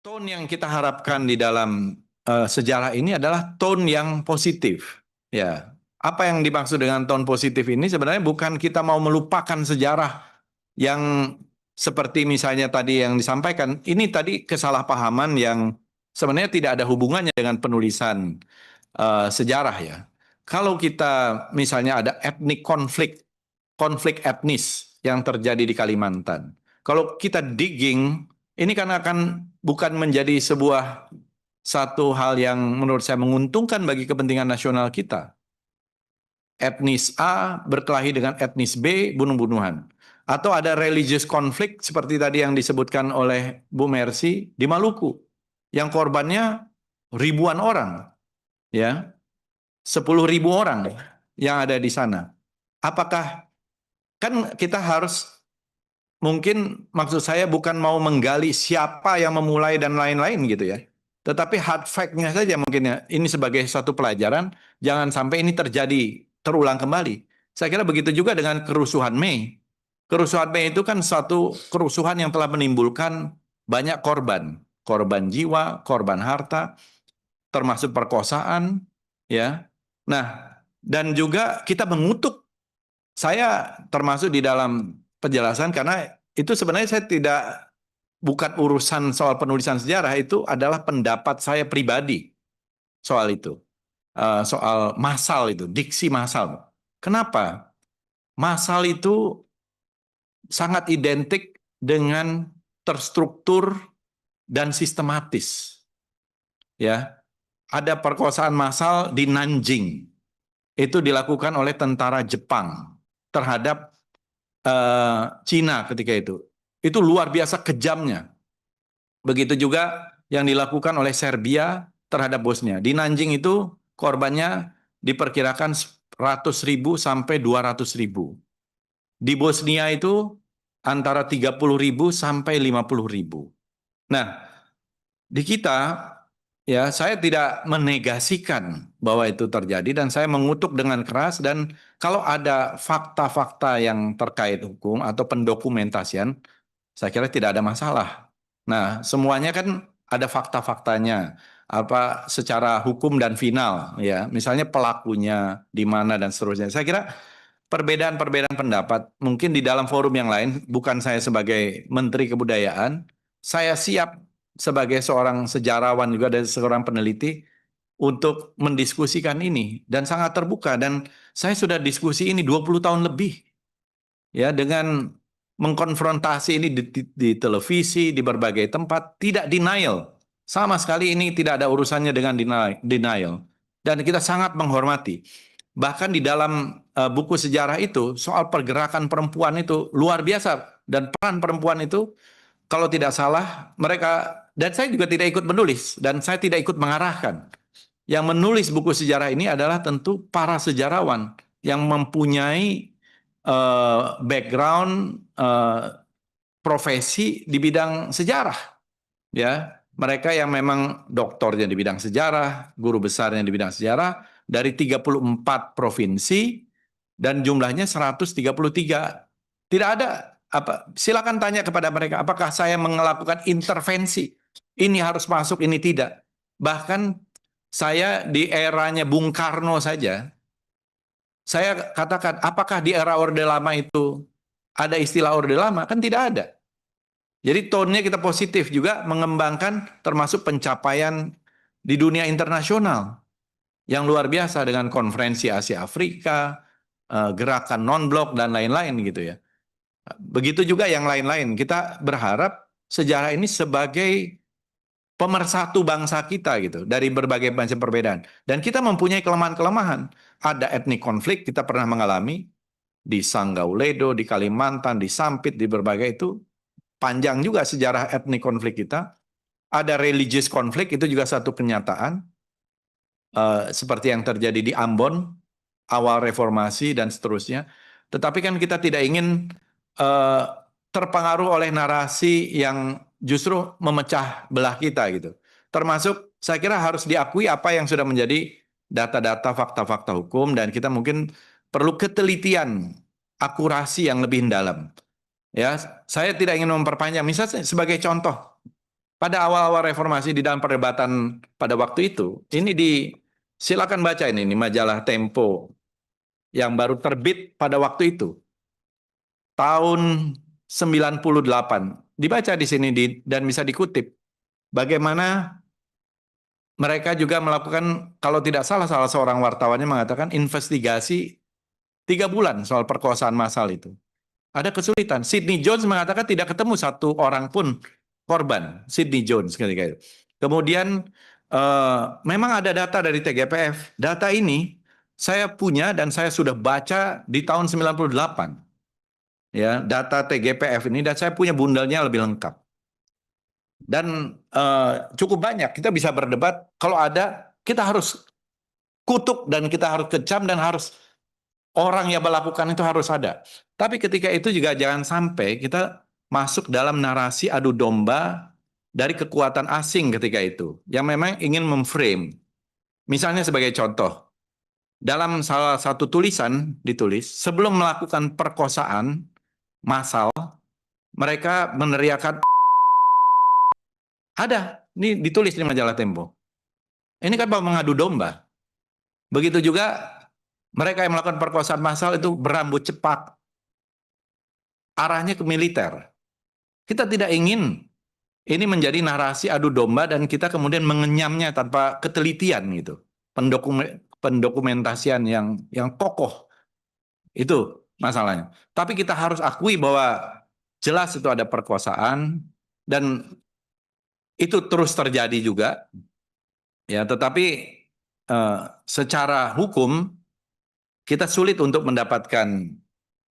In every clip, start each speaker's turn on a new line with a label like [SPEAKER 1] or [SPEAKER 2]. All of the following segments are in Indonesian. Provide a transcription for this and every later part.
[SPEAKER 1] tone yang kita harapkan di dalam sejarah ini adalah tone yang positif. Ya, apa yang dimaksud dengan tone positif ini sebenarnya bukan kita mau melupakan sejarah yang seperti misalnya tadi yang disampaikan. Ini tadi kesalahpahaman yang sebenarnya tidak ada hubungannya dengan penulisan sejarah ya. Kalau kita misalnya ada konflik etnis yang terjadi di Kalimantan. Kalau kita digging, ini kan akan bukan menjadi satu hal yang menurut saya menguntungkan bagi kepentingan nasional kita. Etnis A berkelahi dengan etnis B, bunuh-bunuhan. Atau ada religious conflict seperti tadi yang disebutkan oleh Bu Mercy di Maluku, yang korbannya ribuan orang, ya, 10.000 orang yang ada di sana. Apakah kan kita harus mungkin maksud saya bukan mau menggali siapa yang memulai dan lain-lain gitu ya. Tetapi hard fact-nya saja mungkin ya. Ini sebagai satu pelajaran, jangan sampai ini terulang kembali. Saya kira begitu juga dengan kerusuhan Mei. Kerusuhan Mei itu kan suatu kerusuhan yang telah menimbulkan banyak korban. Korban jiwa, korban harta, termasuk perkosaan, ya. Nah, dan juga kita mengutuk, saya termasuk di dalam penjelasan karena itu sebenarnya saya tidak, bukan urusan soal penulisan sejarah, itu adalah pendapat saya pribadi soal itu. Soal massal itu, diksi massal. Kenapa? Massal itu sangat identik dengan terstruktur dan sistematis. Ya, ada perkosaan massal di Nanjing. Itu dilakukan oleh tentara Jepang terhadap Cina ketika itu. Itu luar biasa kejamnya. Begitu juga yang dilakukan oleh Serbia terhadap Bosnia. Di Nanjing itu korbannya diperkirakan 100.000 sampai 200.000. Di Bosnia itu antara 30.000 sampai 50.000. Nah, di kita ya saya tidak menegasikan bahwa itu terjadi dan saya mengutuk dengan keras, dan kalau ada fakta-fakta yang terkait hukum atau pendokumentasian, saya kira tidak ada masalah. Nah, semuanya kan ada fakta-faktanya, apa secara hukum dan final, ya. Misalnya pelakunya di mana dan seterusnya. Saya kira perbedaan-perbedaan pendapat mungkin di dalam forum yang lain, bukan saya sebagai Menteri Kebudayaan, saya siap sebagai seorang sejarawan juga dan seorang peneliti untuk mendiskusikan ini dan sangat terbuka, dan saya sudah diskusi ini 20 tahun lebih ya, dengan mengkonfrontasi ini di televisi, di berbagai tempat, tidak denial. Sama sekali ini tidak ada urusannya dengan denial. Dan kita sangat menghormati. Bahkan di dalam buku sejarah itu, soal pergerakan perempuan itu luar biasa. Dan peran perempuan itu, kalau tidak salah, mereka, dan saya juga tidak ikut menulis, dan saya tidak ikut mengarahkan. Yang menulis buku sejarah ini adalah tentu para sejarawan yang mempunyai background profesi di bidang sejarah, ya. Mereka yang memang doktornya di bidang sejarah, guru besarnya di bidang sejarah dari 34 provinsi dan jumlahnya 133. Tidak ada apa, silakan tanya kepada mereka apakah saya melakukan intervensi. Ini harus masuk, ini tidak. Bahkan saya di eranya Bung Karno saja, saya katakan, apakah di era Orde Lama itu ada istilah Orde Lama? Kan tidak ada. Jadi tone-nya kita positif juga, mengembangkan termasuk pencapaian di dunia internasional yang luar biasa dengan konferensi Asia Afrika, gerakan non-blok dan lain-lain gitu ya. Begitu juga yang lain-lain. Kita berharap sejarah ini sebagai pemersatu bangsa kita gitu dari berbagai macam perbedaan. Dan kita mempunyai kelemahan-kelemahan. Ada etnik konflik kita pernah mengalami di Sanggauledo, di Kalimantan, di Sampit, di berbagai itu. Panjang juga sejarah etnik konflik kita. Ada religious konflik, itu juga satu kenyataan. Seperti yang terjadi di Ambon, awal reformasi dan seterusnya. Tetapi kan kita tidak ingin terpengaruh oleh narasi yang justru memecah belah kita gitu. Termasuk saya kira harus diakui apa yang sudah menjadi data-data fakta-fakta hukum, dan kita mungkin perlu ketelitian, akurasi yang lebih dalam. Ya, saya tidak ingin memperpanjang. Misalnya sebagai contoh, pada awal-awal reformasi di dalam perdebatan pada waktu itu, silakan baca ini majalah Tempo yang baru terbit pada waktu itu, tahun 98. Dibaca di sini dan bisa dikutip. Bagaimana mereka juga melakukan, kalau tidak salah seorang wartawannya mengatakan investigasi 3 bulan soal perkosaan massal itu. Ada kesulitan. Sidney Jones mengatakan tidak ketemu satu orang pun korban. Sidney Jones ketika itu. Kemudian memang ada data dari TGPF. Data ini saya punya dan saya sudah baca di tahun 98. Ya, data TGPF ini, dan saya punya bundelnya lebih lengkap. Dan cukup banyak, kita bisa berdebat, kalau ada kita harus kutuk dan kita harus kecam dan harus orang yang melakukan itu harus ada. Tapi ketika itu juga jangan sampai kita masuk dalam narasi adu domba dari kekuatan asing ketika itu, yang memang ingin memframe. Misalnya sebagai contoh, dalam salah satu tulisan ditulis, sebelum melakukan perkosaan massal, mereka meneriakan ada, ini ditulis di majalah Tempo. Ini kan mengadu domba. Begitu juga mereka yang melakukan perkosaan massal itu berambut cepat. Arahnya ke militer. Kita tidak ingin ini menjadi narasi adu domba dan kita kemudian mengenyamnya tanpa ketelitian gitu. Pendokumentasian yang kokoh. Itu masalahnya. Tapi kita harus akui bahwa jelas itu ada perkosaan dan itu terus terjadi juga, ya. Tetapi secara hukum kita sulit untuk mendapatkan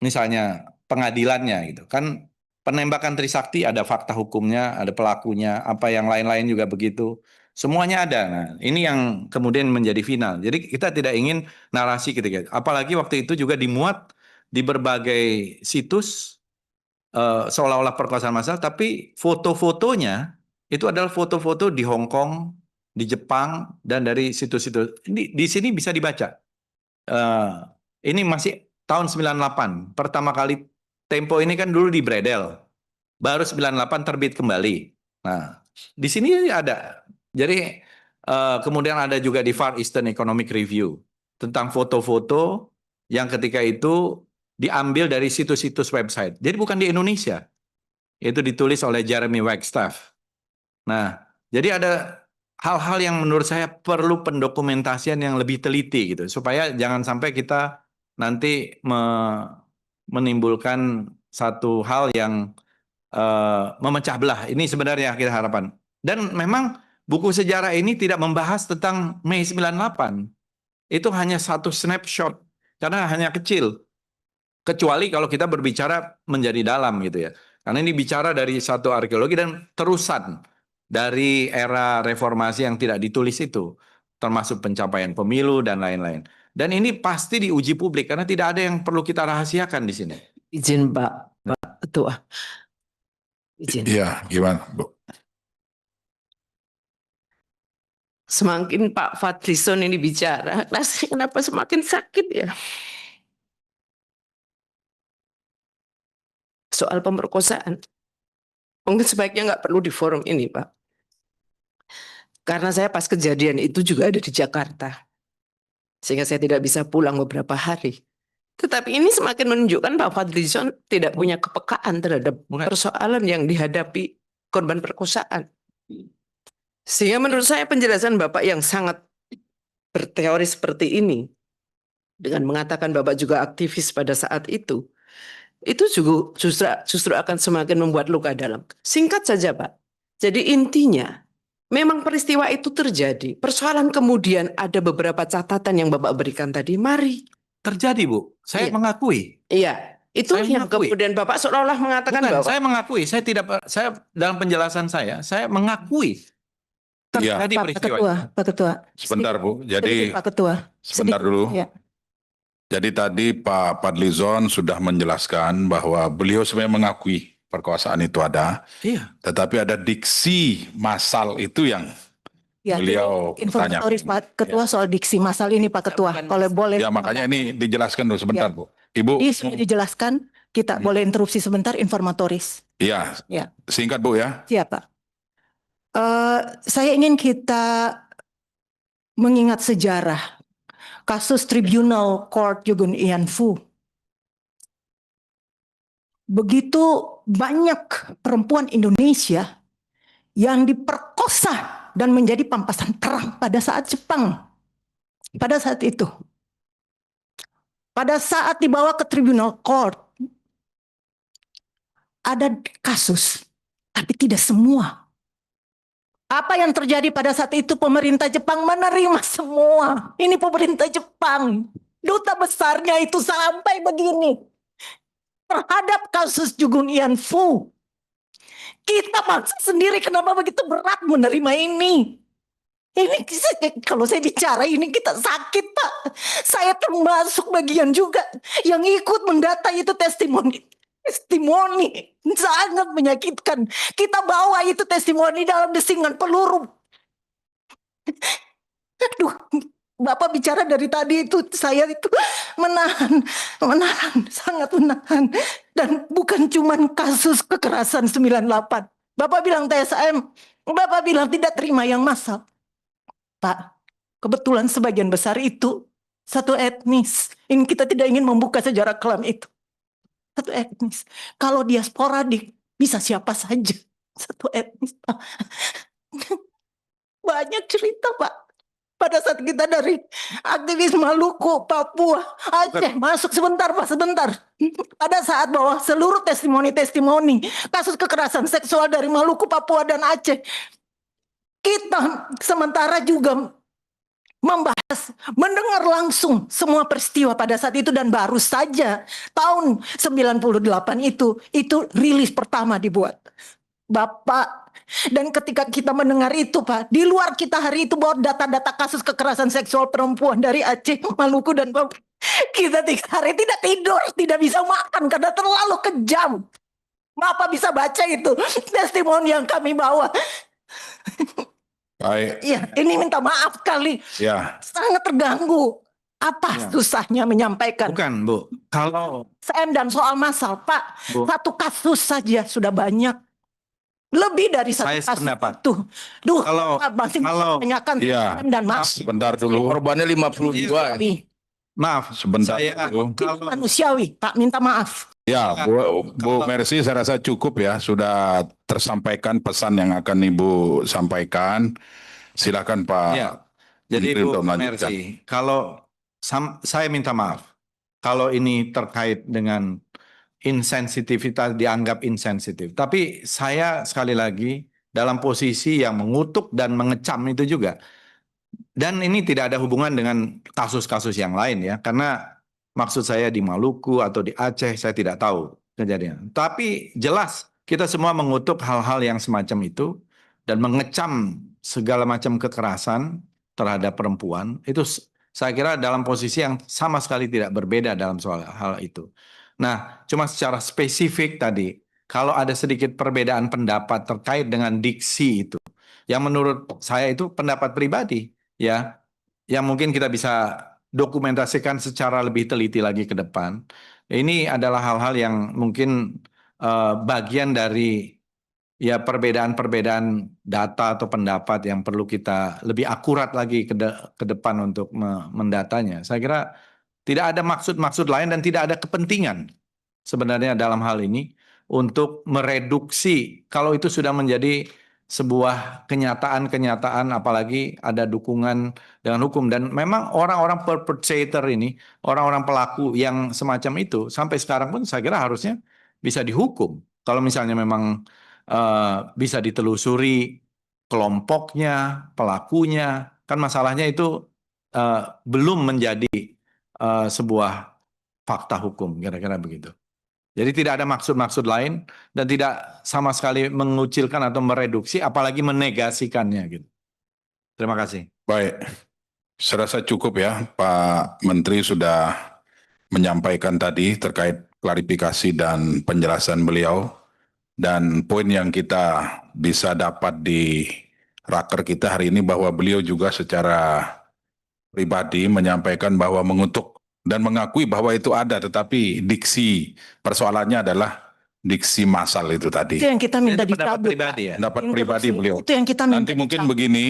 [SPEAKER 1] misalnya pengadilannya gitu. Kan penembakan Trisakti ada fakta hukumnya, ada pelakunya, apa yang lain-lain juga begitu. Semuanya ada. Nah, ini yang kemudian menjadi final. Jadi kita tidak ingin narasi ketika, apalagi waktu itu juga dimuat di berbagai situs seolah-olah perkosaan massal, tapi foto-fotonya itu adalah foto-foto di Hong Kong, di Jepang, dan dari situs-situs. Di sini bisa dibaca. Ini masih tahun 98. Pertama kali Tempo ini kan dulu di Bredel. Baru 98 terbit kembali. Nah, di sini ada. Jadi kemudian ada juga di Far Eastern Economic Review tentang foto-foto yang ketika itu diambil dari situs-situs website. Jadi bukan di Indonesia. Itu ditulis oleh Jeremy Wagstaff. Nah, jadi ada hal-hal yang menurut saya perlu pendokumentasian yang lebih teliti gitu, supaya jangan sampai kita nanti menimbulkan satu hal yang memecah belah. Ini sebenarnya kita harapan. Dan memang buku sejarah ini tidak membahas tentang Mei 98. Itu hanya satu snapshot karena hanya kecil. Kecuali kalau kita berbicara menjadi dalam gitu ya. Karena ini bicara dari satu arkeologi dan terusan dari era reformasi yang tidak ditulis itu. Termasuk pencapaian pemilu dan lain-lain. Dan ini pasti diuji publik karena tidak ada yang perlu kita rahasiakan di sini.
[SPEAKER 2] Izin Pak Ketua. Izin.
[SPEAKER 3] Iya, gimana Bu?
[SPEAKER 2] Semakin Pak Fadlizon ini bicara, rasanya kenapa semakin sakit ya? Soal pemerkosaan. Mungkin sebaiknya nggak perlu di forum ini, Pak. Karena saya pas kejadian itu juga ada di Jakarta. Sehingga saya tidak bisa pulang beberapa hari. Tetapi ini semakin menunjukkan Pak Fadlizon tidak punya kepekaan terhadap persoalan yang dihadapi korban perkosaan. Sehingga menurut saya penjelasan Bapak yang sangat berteori seperti ini, dengan mengatakan Bapak juga aktivis pada saat itu juga justru akan semakin membuat luka dalam. Singkat saja Pak, jadi intinya memang peristiwa itu terjadi. Persoalan kemudian ada beberapa catatan yang Bapak berikan tadi, mari.
[SPEAKER 1] Terjadi Bu, saya mengakui.
[SPEAKER 2] Iya, itu
[SPEAKER 1] Saya
[SPEAKER 2] yang
[SPEAKER 1] mengakui.
[SPEAKER 2] kemudian Bapak seolah-olah mengatakan bahwa
[SPEAKER 1] saya mengakui, saya dalam penjelasan saya mengakui terjadi peristiwa.
[SPEAKER 2] Pak Ketua.
[SPEAKER 3] Sebentar Bu, jadi
[SPEAKER 2] Sedikit, Pak Ketua.
[SPEAKER 3] sebentar dulu.
[SPEAKER 2] Ya.
[SPEAKER 3] Jadi tadi Pak Fadlizon sudah menjelaskan bahwa beliau sebenarnya mengakui perkosaan itu ada,
[SPEAKER 1] Iya.
[SPEAKER 3] tetapi ada diksi massal itu yang
[SPEAKER 4] Ya,
[SPEAKER 3] beliau
[SPEAKER 4] informatoris
[SPEAKER 3] pertanyakan.
[SPEAKER 4] Pak Ketua soal diksi massal ini Pak Ketua, kalau boleh.
[SPEAKER 3] Ya makanya ini dijelaskan dulu sebentar Bu. Ibu.
[SPEAKER 4] Ini sudah dijelaskan, kita boleh interupsi sebentar informatoris.
[SPEAKER 3] Iya,
[SPEAKER 4] Ya.
[SPEAKER 3] singkat Bu ya.
[SPEAKER 4] Siap Pak. Saya ingin kita mengingat sejarah kasus Tribunal Court Yugun Ian Fu. Begitu banyak perempuan Indonesia yang diperkosa dan menjadi pampasan perang pada saat Jepang. Pada saat itu. Pada saat dibawa ke Tribunal Court, ada kasus, tapi tidak semua. Apa yang terjadi pada saat itu, pemerintah Jepang menerima semua. Ini pemerintah Jepang. Duta besarnya itu sampai begini. Terhadap kasus Yugun Ian Fu. Kita bangsa sendiri kenapa begitu berat menerima ini? Ini kalau saya bicara ini kita sakit, Pak. Saya termasuk bagian juga yang ikut mendata itu testimoni. Testimoni sangat menyakitkan. Kita bawa itu testimoni dalam desingan peluru. Aduh, Bapak bicara dari tadi itu saya itu menahan, sangat menahan. Dan bukan cuman kasus kekerasan 98. Bapak bilang TSM, Bapak bilang tidak terima yang massal. Pak, kebetulan sebagian besar itu satu etnis. Ini kita tidak ingin membuka sejarah kelam itu. Satu etnis. Kalau dia sporadik, bisa siapa saja. Satu etnis, Pak. Banyak cerita, Pak. Pada saat kita dari aktivis Maluku, Papua, Aceh, masuk sebentar, Pak, sebentar. Pada saat bahwa seluruh testimoni kasus kekerasan seksual dari Maluku, Papua, dan Aceh, kita sementara juga mendengar langsung semua peristiwa pada saat itu, dan baru saja tahun 98 itu rilis pertama dibuat. Bapak, dan ketika kita mendengar itu, Pak, di luar kita hari itu bawa data-data kasus kekerasan seksual perempuan dari Aceh, Maluku, dan Papua. Kita 3 hari tidak tidur, tidak bisa makan karena terlalu kejam. Bapak bisa baca itu testimoni yang kami bawa.
[SPEAKER 3] Baik,
[SPEAKER 4] Iya, ini minta maaf kali.
[SPEAKER 3] ya.
[SPEAKER 4] Sangat terganggu. Apa
[SPEAKER 1] Ya.
[SPEAKER 4] susahnya menyampaikan?
[SPEAKER 1] Bukan, Bu. Kalau
[SPEAKER 4] SM dan soal massal, Pak.
[SPEAKER 1] Bu.
[SPEAKER 4] Satu kasus saja sudah banyak. Lebih dari satu
[SPEAKER 1] Saya
[SPEAKER 4] kasus
[SPEAKER 1] sependapat.
[SPEAKER 4] itu. Duh,
[SPEAKER 1] Kalau-
[SPEAKER 4] Pak, masih
[SPEAKER 1] kalau-
[SPEAKER 4] tanyakan
[SPEAKER 3] Iya.
[SPEAKER 4] SM dan massal.
[SPEAKER 3] Sebentar dulu.
[SPEAKER 5] Korbannya 52.
[SPEAKER 1] maaf,
[SPEAKER 3] Sebentar
[SPEAKER 1] saya
[SPEAKER 3] dulu.
[SPEAKER 1] kalau
[SPEAKER 4] Manusiawi, Pak, minta maaf.
[SPEAKER 3] Ya, Bu Mercy, saya rasa cukup ya. Sudah tersampaikan pesan yang akan Ibu sampaikan. Silakan Pak.
[SPEAKER 1] Ya. Jadi
[SPEAKER 3] Menteri
[SPEAKER 1] Bu
[SPEAKER 3] untuk melanjutkan.
[SPEAKER 1] Mercy, kalau saya minta maaf kalau ini terkait dengan insensitivitas, dianggap insensitif. Tapi saya sekali lagi dalam posisi yang mengutuk dan mengecam itu juga. Dan ini tidak ada hubungan dengan kasus-kasus yang lain ya, karena maksud saya di Maluku atau di Aceh saya tidak tahu kejadian. Tapi jelas kita semua mengutuk hal-hal yang semacam itu dan mengecam segala macam kekerasan terhadap perempuan. Itu saya kira dalam posisi yang sama sekali tidak berbeda dalam soal hal itu. Nah, cuma secara spesifik tadi, kalau ada sedikit perbedaan pendapat terkait dengan diksi itu, yang menurut saya itu pendapat pribadi, ya, yang mungkin kita bisa dokumentasikan secara lebih teliti lagi ke depan. Ini adalah hal-hal yang mungkin bagian dari ya perbedaan-perbedaan data atau pendapat yang perlu kita lebih akurat lagi ke depan untuk mendatanya. Saya kira tidak ada maksud-maksud lain dan tidak ada kepentingan sebenarnya dalam hal ini untuk mereduksi kalau itu sudah menjadi sebuah kenyataan-kenyataan, apalagi ada dukungan dengan hukum. Dan memang orang-orang perpetrator ini, orang-orang pelaku yang semacam itu, sampai sekarang pun saya kira harusnya bisa dihukum. Kalau misalnya memang bisa ditelusuri kelompoknya, pelakunya, kan masalahnya itu belum menjadi sebuah fakta hukum, kira-kira begitu. Jadi tidak ada maksud-maksud lain dan tidak sama sekali mengucilkan atau mereduksi, apalagi menegasikannya gitu. Terima kasih.
[SPEAKER 3] Baik, saya rasa cukup ya, Pak Menteri sudah menyampaikan tadi terkait klarifikasi dan penjelasan beliau. Dan poin yang kita bisa dapat di raker kita hari ini bahwa beliau juga secara pribadi menyampaikan bahwa mengutuk dan mengakui bahwa itu ada, tetapi diksi persoalannya adalah diksi massal itu tadi.
[SPEAKER 4] Itu yang kita minta
[SPEAKER 1] Itu pendapat
[SPEAKER 4] dicabut.
[SPEAKER 1] pribadi ya.
[SPEAKER 3] Pendapat
[SPEAKER 4] Interupsi.
[SPEAKER 3] pribadi beliau.
[SPEAKER 4] Itu yang kita minta
[SPEAKER 3] Nanti mungkin
[SPEAKER 4] dicabut.
[SPEAKER 3] begini,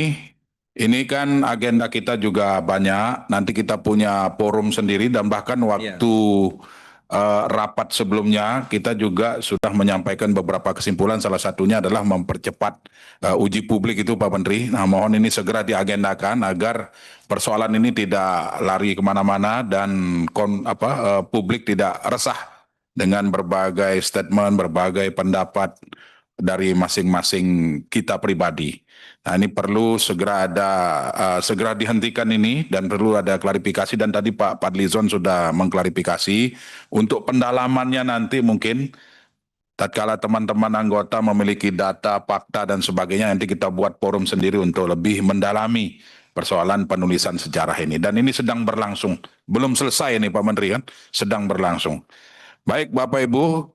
[SPEAKER 3] ini kan agenda kita juga banyak. Nanti kita punya forum sendiri dan bahkan waktu rapat sebelumnya kita juga sudah menyampaikan beberapa kesimpulan. Salah satunya adalah mempercepat uji publik itu Pak Menteri. Nah, mohon ini segera diagendakan agar persoalan ini tidak lari kemana-mana dan publik tidak resah dengan berbagai statement, berbagai pendapat dari masing-masing kita pribadi. Nah, ini perlu segera segera dihentikan ini dan perlu ada klarifikasi, dan tadi Pak Fadlizon sudah mengklarifikasi untuk pendalamannya nanti mungkin tatkala teman-teman anggota memiliki data, fakta dan sebagainya, nanti kita buat forum sendiri untuk lebih mendalami persoalan penulisan sejarah ini. Dan ini sedang berlangsung, belum selesai ini Pak Menteri kan, sedang berlangsung. Baik Bapak Ibu,